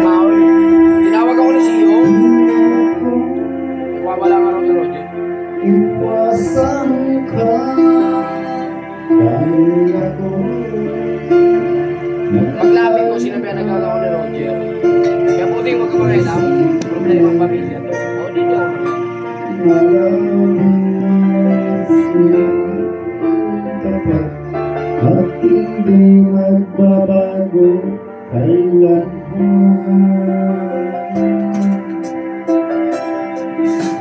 Maul. Tinawag ako ni CEO. Wala nga raw ni Roger. Iwasan ka dahil ako Paglapit ko, sinabihan na gawin ako ni Roger. Kaya buti yung magkakailang. Problema ang pamilya to. O, di niya ako. tapat at hindi magbabago kailanman.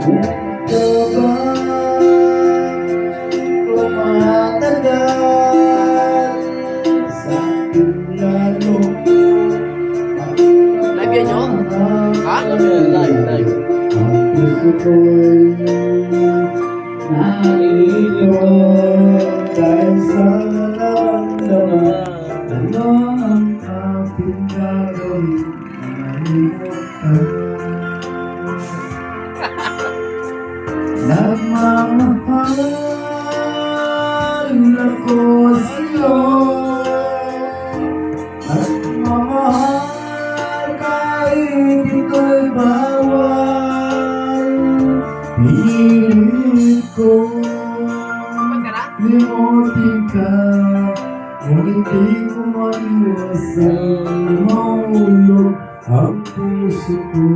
Kung ka ba tumatagal sa akin lalo Live yan nyo? Ha? Live. ang gusto ko'y narito dahil sa naramdaman. Ano ang ating gagawin? Nagmamahal ako sa'yo at mamahal kahit ito'y bawal. Pilit ko Ba't ka na? limutin ka, ngunit di ko maiwasan mahulog ang puso ko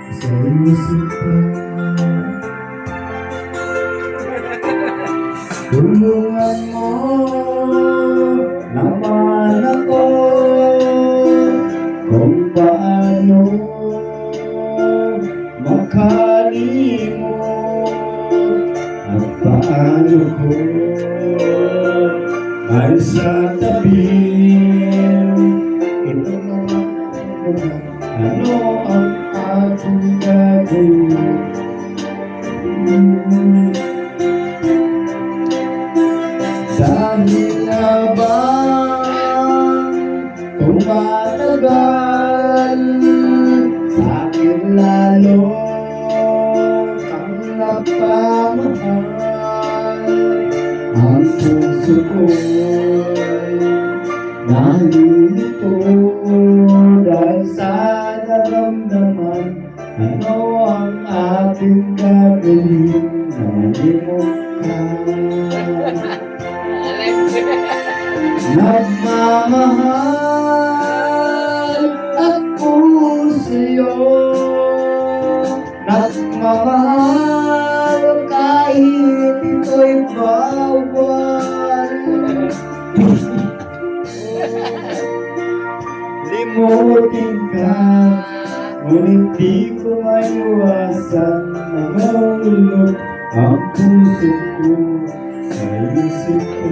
sa iyo sinta. Tulungan mo naman ako kung paano makalimot at paano ko ay sa tabi. Ito naman ano ang ating gagawin? Dahil na ba tumatagal sa akin lalo kang napamahal? Ang puso ko'y nalilito dahil sa naramdaman. Ano ang ating gagawin? Nalimot ka. Nagmamahal ako sa'yo, nagmamahal kahit ito'y bawal. Limutin ka, ngunit di ko maiwasan na mahulog ang puso ko sa isip ko.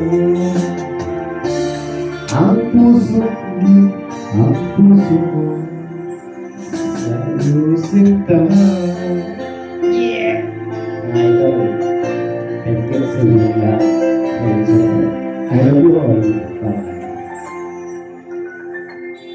Ang puso ko sa iyo sinta. Yeah! Mga idol, thank you sa mga lahat. I love you all.